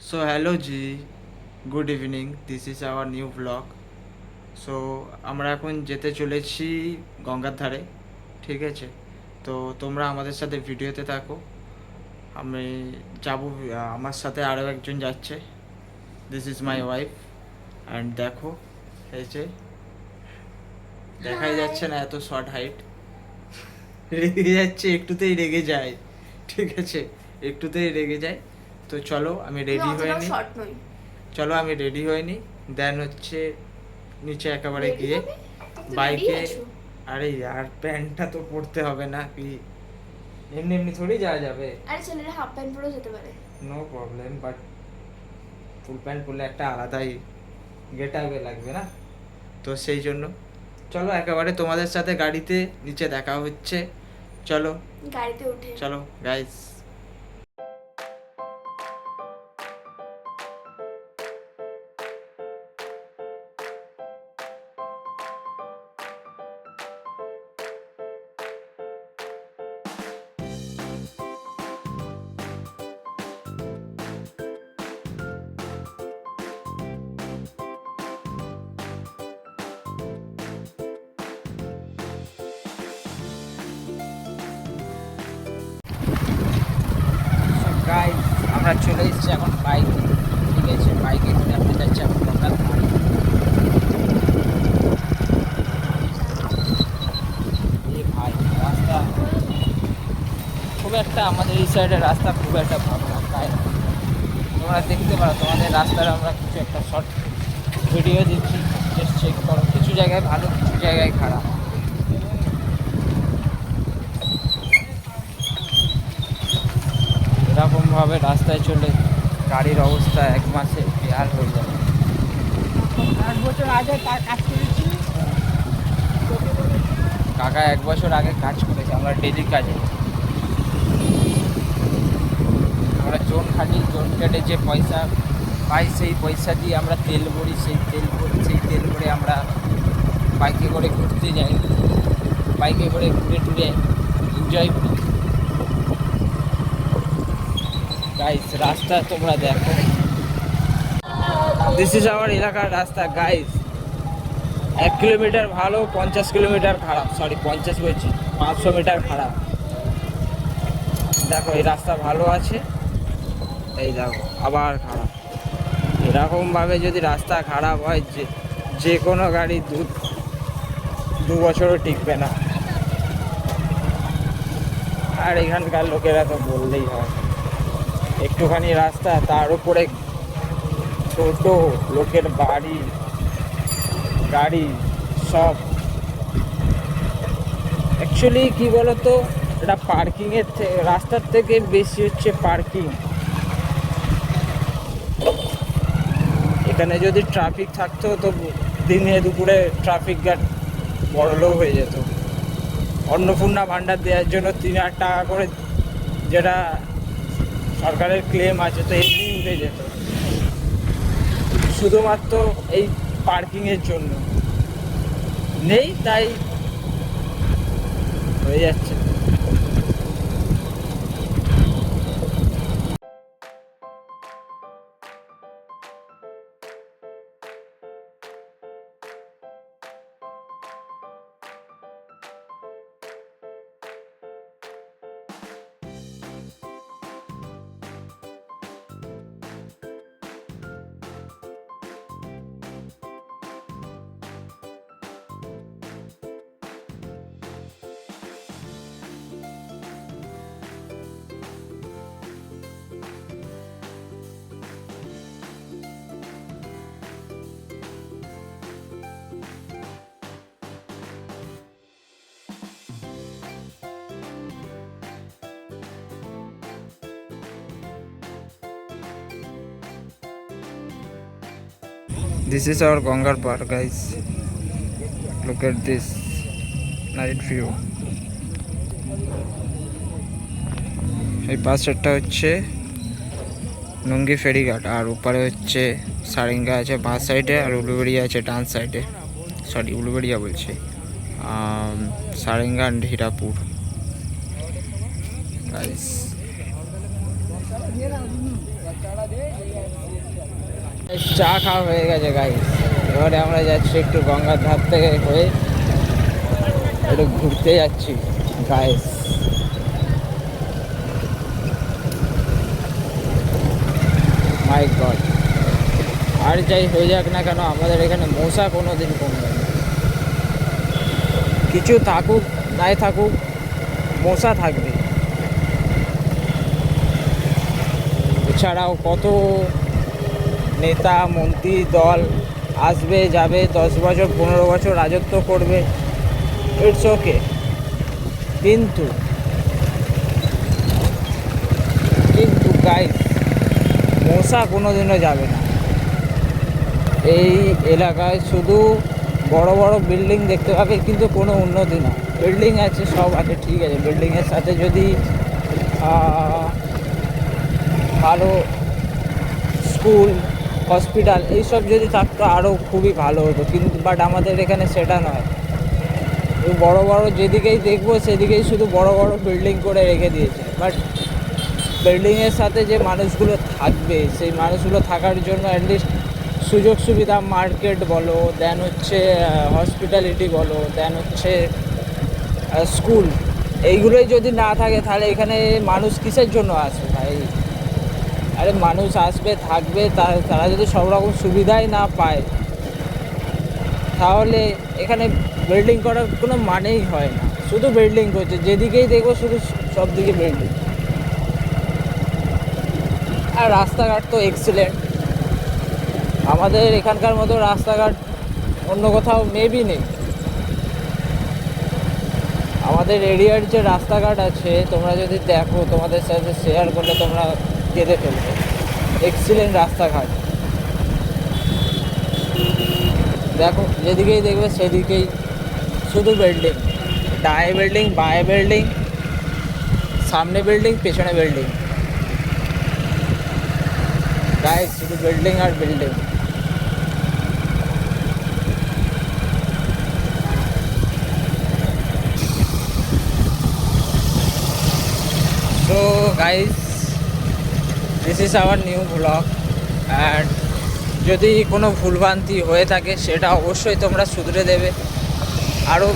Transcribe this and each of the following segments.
So hello G, good evening, this is our new blog. So আমরা এখন যেতে চলেছি গঙ্গার ধারে, ঠিক আছে? তো তোমরা আমাদের সাথে ভিডিওতে থাকো। আমি যাব, আমার সাথে আরও একজন যাচ্ছে। This is my wife. And দেখো, এই যে দেখাই যাচ্ছে না, এত শর্ট হাইট। রেগে যাচ্ছে, একটুতেই রেগে যায়, ঠিক আছে? একটুতেই রেগে যায়। তো চলো, আমি রেডি হয়ে নিই। চলো আমি রেডি হয়নি, দেন হচ্ছে নিচে একেবারে গিয়ে বাইকে। আরে यार প্যান্টটা তো পরতে হবে না কি? এমনি এমনি থোড়ি যাওয়া যাবে। আরে ছেলেরা হাফ প্যান্ট পরেও যেতে পারে, no problem, but full pant পরলে একটা আলাদাই গেট আপ লাগবে না? তো সেই জন্য চলো একেবারে তোমাদের সাথে গাড়িতে নিচে দেখা হচ্ছে। চলো গাড়িতে উঠে চলো গাইস। গাইস আমরা চলে এসেছি এখন বাইকে, ঠিক আছে? বাইকে করে আমরা যাচ্ছি এখন গঙ্গার ধারে। এই ভাই রাস্তা খুব একটা, আমাদের এই সাইডের রাস্তা খুব একটা ভালো না, তাই তোমরা দেখতে পারো। তোমাদের রাস্তার আমরা কিছু একটা শর্ট ভিডিও দিচ্ছি, জাস্ট চেক করো। কিছু জায়গায় ভালো, কিছু জায়গায় খারাপ। এরকমভাবে রাস্তায় চলে গাড়ির অবস্থা এক মাসে বেহাল হয়ে যাবে। 8 বছর আগে কাজ করেছি। কাকা 1 বছর আগে কাজ করেছে, আমরা ডেলি কাজে। আমরা জোন খাটি, জোন কেটে যে পয়সা পাই সেই পয়সা দিয়ে আমরা তেল ভরি, সেই তেল ভরে আমরা বাইকে করে ঘুরতে যাই, বাইকে করে ঘুরে টুরে এনজয় করি। গাইস রাস্তা তোমরা দেখো, দিস ইজ আওয়ার এলাকার রাস্তা গাইস। 1 কিলোমিটার ভালো, 50 কিলোমিটার খারাপ। সরি 50 বলছি, 500 মিটার খারাপ। দেখো এই রাস্তা ভালো আছে, এই দেখো আবার খারাপ। এরকমভাবে যদি রাস্তা খারাপ হয়, যে কোনো গাড়ি 2 বছরও টিকবে না। আর এখানকার লোকেরা তো বললেই হয়, একটুখানি রাস্তা, তার উপরে টোটো, লোকের বাড়ি গাড়ি সব। অ্যাকচুয়ালি কি বলতো, এটা পার্কিংয়ের রাস্তার থেকে বেশি হচ্ছে পার্কিং। এখানে যদি ট্রাফিক থাকতো তো দিনে দুপুরে ট্রাফিক গার্ড বড়লোক হয়ে যেত। অন্নপূর্ণা ভাণ্ডার দেওয়ার জন্য 3,000 টাকা করে যেটা সরকারের ক্লেম আছে, তো এমনি উঠে যেত, শুধুমাত্র এই পার্কিংয়ের জন্য নেই, তাই হয়ে যাচ্ছে। This is our Gangar Park, guys. Look at this night view. এই পাশেরটা হচ্ছে নুঙ্গি ফেরিঘাট, আর উপরে হচ্ছে সারেঙ্গা আছে বাঁ সাইডে, আর উলুবেড়িয়া আছে ডান সাইডে। সরি উলুবেড়িয়া বলছি, সারেঙ্গা অ্যান্ড হিরাপুর গাইস। চা খাওয়া হয়ে গেছে গাইস, এবারে আমরা যাচ্ছি একটু গঙ্গার ধার থেকে হয়ে একটু ঘুরতে যাচ্ছি গাইস। মাই গড, আর যাই হয়ে যাক না কেন আমাদের এখানে মশা কোনো দিন কমবে না। কিছু থাকুক নাই থাকুক, মশা থাকবে। এছাড়াও কত নেতা মন্ত্রী দল আসবে যাবে, 10 বছর 15 বছর রাজত্ব করবে, ইটস ওকে, কিন্তু গাইস মশা কোনোদিনও যাবে না। এই এলাকায় শুধু বড় বড় বিল্ডিং দেখতে পাবে, কিন্তু কোনো উন্নতি না। বিল্ডিং আছে, সব আছে, ঠিক আছে, বিল্ডিংয়ের সাথে যদি ভালো স্কুল হসপিটাল এইসব যদি থাকতো আরও খুবই ভালো হতো, কিন্তু বাট আমাদের এখানে সেটা নয়। বড় বড় যেদিকেই দেখবো সেদিকেই শুধু বড় বড় বিল্ডিং করে রেখে দিয়েছে, বাট বিল্ডিংয়ের সাথে যে মানুষগুলো থাকবে সেই মানুষগুলো থাকার জন্য অ্যাটলিস্ট সুযোগ সুবিধা, মার্কেট বলো, দেন হচ্ছে হসপিটালিটি বলো, দেন হচ্ছে স্কুল, এইগুলোই যদি না থাকে তাহলে এখানে মানুষ কিসের জন্য আসবে ভাই? আরে মানুষ আসবে থাকবে, তারা যদি সব রকম সুবিধাই না পায় তাহলে এখানে বিল্ডিং করার কোনো মানেই হয় না। শুধু বিল্ডিং করছে, যেদিকেই দেখবো শুধু সব দিকে বিল্ডিং। আর রাস্তাঘাট তো এক্সিলেন্ট, আমাদের এখানকার মতো রাস্তাঘাট অন্য কোথাও মেবি নেই। আমাদের এরিয়ার যে রাস্তাঘাট আছে তোমরা যদি দেখো, তোমাদের সাথে শেয়ার করলে তোমরা কেঁদে ফেলবে। এক্সিলেন্ট রাস্তাঘাট, দেখো যেদিকেই দেখবে সেদিকেই শুধু বিল্ডিং, ডায়ে বিল্ডিং বাঁয়ে বিল্ডিং, সামনে বিল্ডিং পেছনে বিল্ডিং, গায়ে শুধু বিল্ডিং আর building. So guys, this is our new vlog and যদি কোনো ভুলভ্রান্তি হয়ে থাকে সেটা অবশ্যই তোমরা শুধরে দেবে। আরও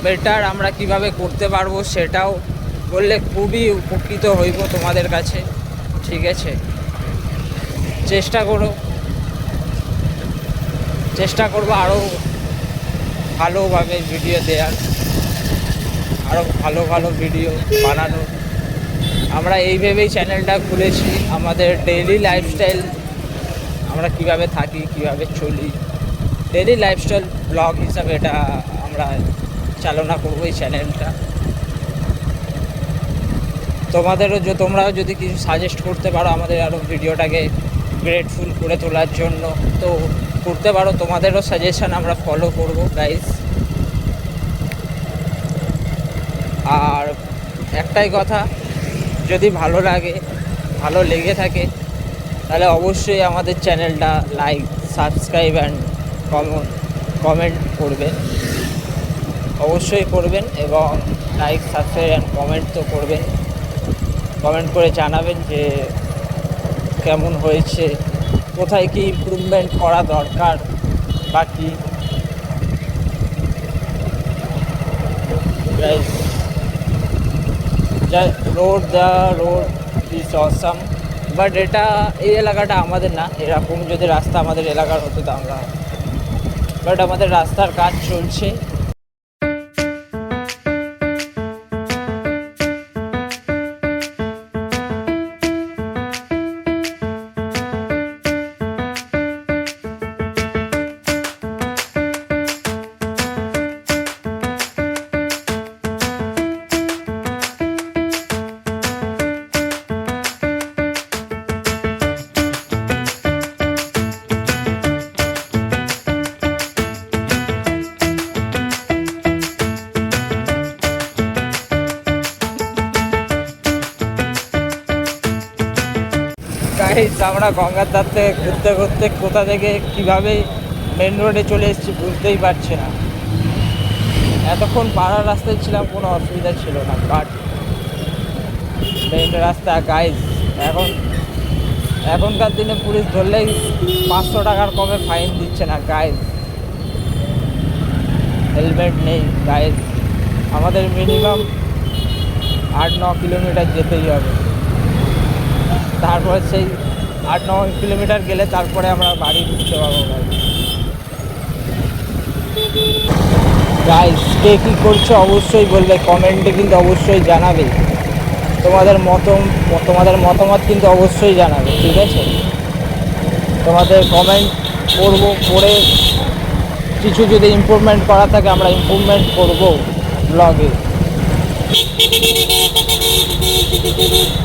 বেটার আমরা কিভাবে করতে পারবো সেটাও বললে খুবই উপকৃত হইব তোমাদের কাছে, ঠিক আছে? চেষ্টা করবো আরও ভালোভাবে ভিডিও দেওয়ার, আরও ভালো ভিডিও বানানোর। আমরা এই ভেবেই চ্যানেলটা খুলেছি, আমাদের ডেইলি লাইফস্টাইল, আমরা কিভাবে থাকি কিভাবে চলি, ডেইলি লাইফস্টাইল ব্লগ হিসাবে এটা আমরা চালনা করবো এই চ্যানেলটা। তোমরাও যদি কিছু সাজেস্ট করতে পারো আমাদের আরও ভিডিওটাকে গ্রেটফুল করে তোলার জন্য, তো করতে পারো, তোমাদেরও সাজেশন আমরা ফলো করবো গাইস। আর একটাই কথা, যদি ভালো লেগে থাকে তাহলে অবশ্যই আমাদের চ্যানেলটা লাইক সাবস্ক্রাইব অ্যান্ড কমেন্ট করবেন, অবশ্যই করবেন। এবং লাইক সাবস্ক্রাইব অ্যান্ড কমেন্ট তো করবেন, কমেন্ট করে জানাবেন যে কেমন হয়েছে, কোথায় কি ইমপ্রুভমেন্ট করা দরকার বাকি। রোড ইজ অসাম, বাট এই এলাকাটা আমাদের না। এরকম যদি রাস্তা আমাদের এলাকার হতো তো আমরা, বাট আমাদের রাস্তার কাজ চলছে। আমরা গঙ্গার ধার থেকে ঘুরতে কোথা থেকে কীভাবে মেন রোডে চলে এসেছি বুঝতেই পারছি না। এতক্ষণ পাড়ার রাস্তায় ছিলাম, কোনো অসুবিধা ছিল না, বাট মেন রাস্তা গাইজ এখন এখনকার দিনে পুলিশ ধরলেই 500 টাকার কমে ফাইন দিচ্ছে না গাইজ। হেলমেট নেই গাইজ, আমাদের মিনিমাম 8-9 কিলোমিটার যেতেই হবে। তারপরে সেই 8-9 কিলোমিটার গেলে তারপরে আমরা বাড়ি ঢুকতে পারবো গাইজ। কে কী করছো অবশ্যই বলবে, কমেন্টে কিন্তু অবশ্যই জানাবে। তোমাদের মতামত কিন্তু অবশ্যই জানাবে, ঠিক আছে? তোমাদের কমেন্ট পড়বো, পড়ে কিছু যদি ইমপ্রুভমেন্ট করা থাকে আমরা ইমপ্রুভমেন্ট করবো ব্লগে।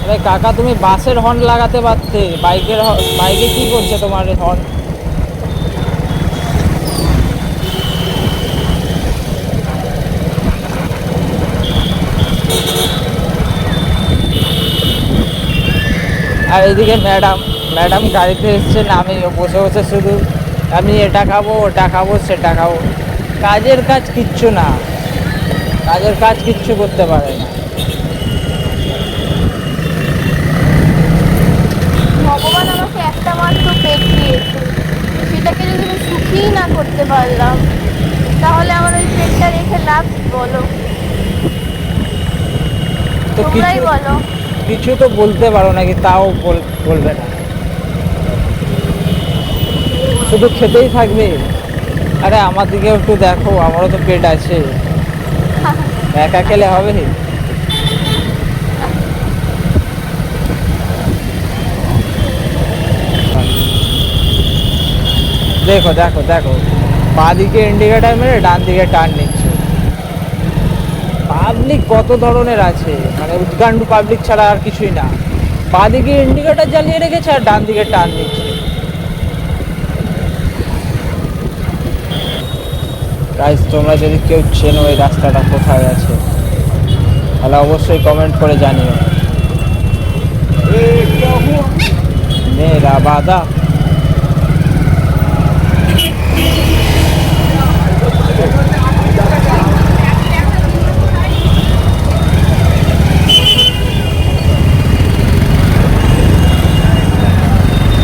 আরে কাকা, তুমি বাসের হর্ন লাগাতে পারতে, বাইকে কি করছে তোমার হর্ন? আর এদিকে ম্যাডাম গাড়িতে এসছেন, আমি বসে বসে শুধু আমি এটা খাবো, ওটা খাবো, সেটা খাবো। কাজের কাজ কিচ্ছু করতে পারে না। ভগবান আমাকে একটা মাত্র পেট দিয়েছে, সেটাকে যদি আমি সুখীই না করতে পারলাম, তাহলে আমার ওই পেটটা রেখে লাভ বলো? তো তোমরাই বলো। কিছু তো বলতে পারো নাকি, তাও বলবে না, শুধু খেতেই থাকবে। আরে আমার দিকে একটু দেখো, আমারও তো পেট আছে, একা খেলে হবে? দেখো দেখো দেখো, বাঁ দিকে ইন্ডিকেটার মেরে ডান দিকে টার্ন নিচ্ছে। পাবলিক কত ধরনের আছে, মানে উৎকাণ্ড পাবলিক ছাড়া আর কিছুই না। বাঁ দিকে ইন্ডিকেটার জ্বালিয়ে রেখেছে আর ডান দিকে টার্ন নিচ্ছে। গাইস, তোমরা যদি কেউ চেনো এই রাস্তাটা কোথায় আছে তাহলে অবশ্যই কমেন্ট করে জানিও। মেরা বাদা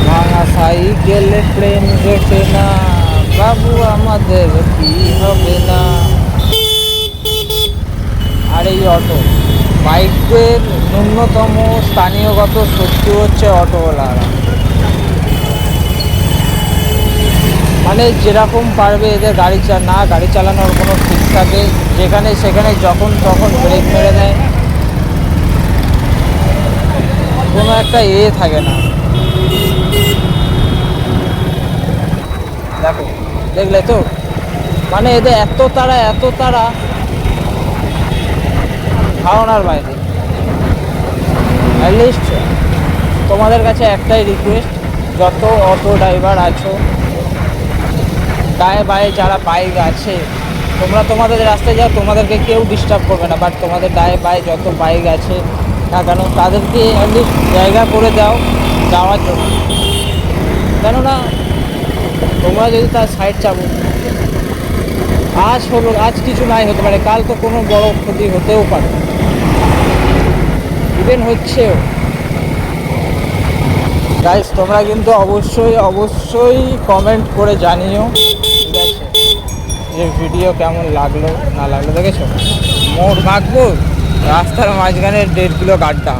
ভাঙা সাইকেলে ট্রেন জোটে না, বাবু আমাদের কি হবে না। আর এই অটো বাইকের ন্যূনতম স্থানীয়গত শত্রু হচ্ছে অটোওয়ালারা। মানে যেরকম পারবে এদের গাড়ি চালানোর কোনো ঠিক থাকে, যেখানে সেখানে যখন তখন ব্রেক মেরে দেয়, কোনো একটা থাকে না। দেখো, দেখলে তো, মানে এদের এত তারা ধারণার বাইরে। অ্যাটলিস্ট তোমাদের কাছে একটাই রিকোয়েস্ট, যত অটো ড্রাইভার আছো, ডায়ে বায়ে যারা বাইক আছে, তোমরা তোমাদের রাস্তায় যাও, তোমাদেরকে কেউ ডিস্টার্ব করবে না। বাট তোমাদের ডায়ে বায়ে যত বাইক আছে না কেন, তাদেরকে অ্যাটলিস্ট জায়গা করে দাও যাওয়ার জন্য। কেননা তোমরা যদি তার সাইড চাবো, আজ কিছু নাই হতে পারে, কাল তো কোনো বড় ক্ষতি হতেও পারে, ইভেন হচ্ছেও। গাইস, তোমরা কিন্তু অবশ্যই কমেন্ট করে জানিও, ঠিক আছে, যে ভিডিও কেমন লাগলো না লাগলো। দেখেছো, মোড় মাখবো, রাস্তার মাঝখানে 1.5 কিলো গাড্ডা।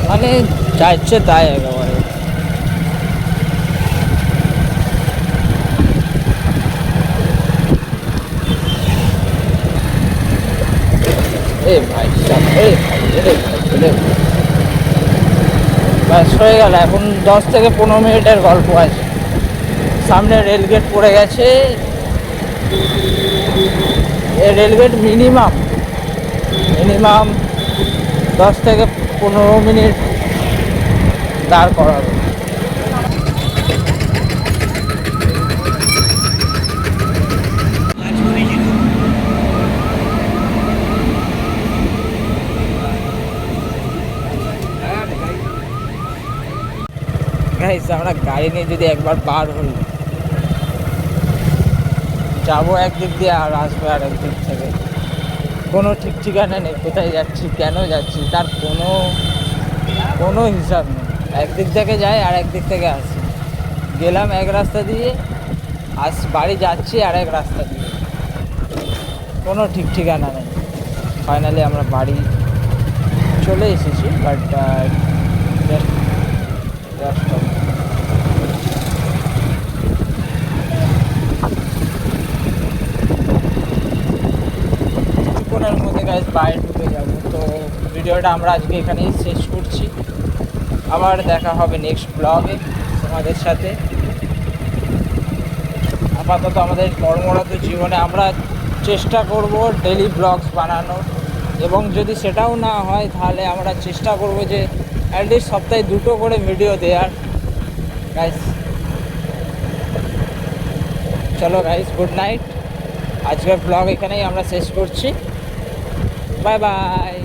মানে যা ইচ্ছে তাই একেবারে। ব্যাস হয়ে গেল, এখন 10 থেকে 15 মিনিটের গল্প আছে। সামনে রেলগেট পড়ে গেছে, এই রেলগেট মিনিমাম 10 থেকে 15 মিনিট দাঁড় করাবে। গাইস, আমরা গাড়ি নিয়ে যদি একবার বার হই, যাবো একদিক দিয়ে আর আসবো আর একদিক থেকে। কোনো ঠিক ঠিকানা নেই, কোথায় যাচ্ছি কেন যাচ্ছি তার কোনো হিসাব নেই। একদিক থেকে যাই আর একদিক থেকে আসি, গেলাম এক রাস্তা দিয়ে, বাড়ি যাচ্ছি আর এক রাস্তা দিয়ে, কোনো ঠিক ঠিকানা নেই। ফাইনালি আমরা বাড়ি চলে এসেছি, বাট কিছুক্ষণের মধ্যে গাইস বাইরে ঢুকে যাব। তো ভিডিওটা আমরা আজকে এখানেই শেষ করছি, আবার দেখা হবে নেক্সট ব্লগে তোমাদের সাথে। আপাতত আমাদের কর্মরত জীবনে আমরা চেষ্টা করব ডেলি ব্লগস বানানোর, এবং যদি সেটাও না হয় তাহলে আমরা চেষ্টা করব যে অ্যাটলিস্ট সপ্তাহে 2টো করে ভিডিও দেওয়ার। গাইস চলো গাইস, গুড নাইট। আজকের ব্লগ এখানেই আমরা শেষ করছি। Bye bye.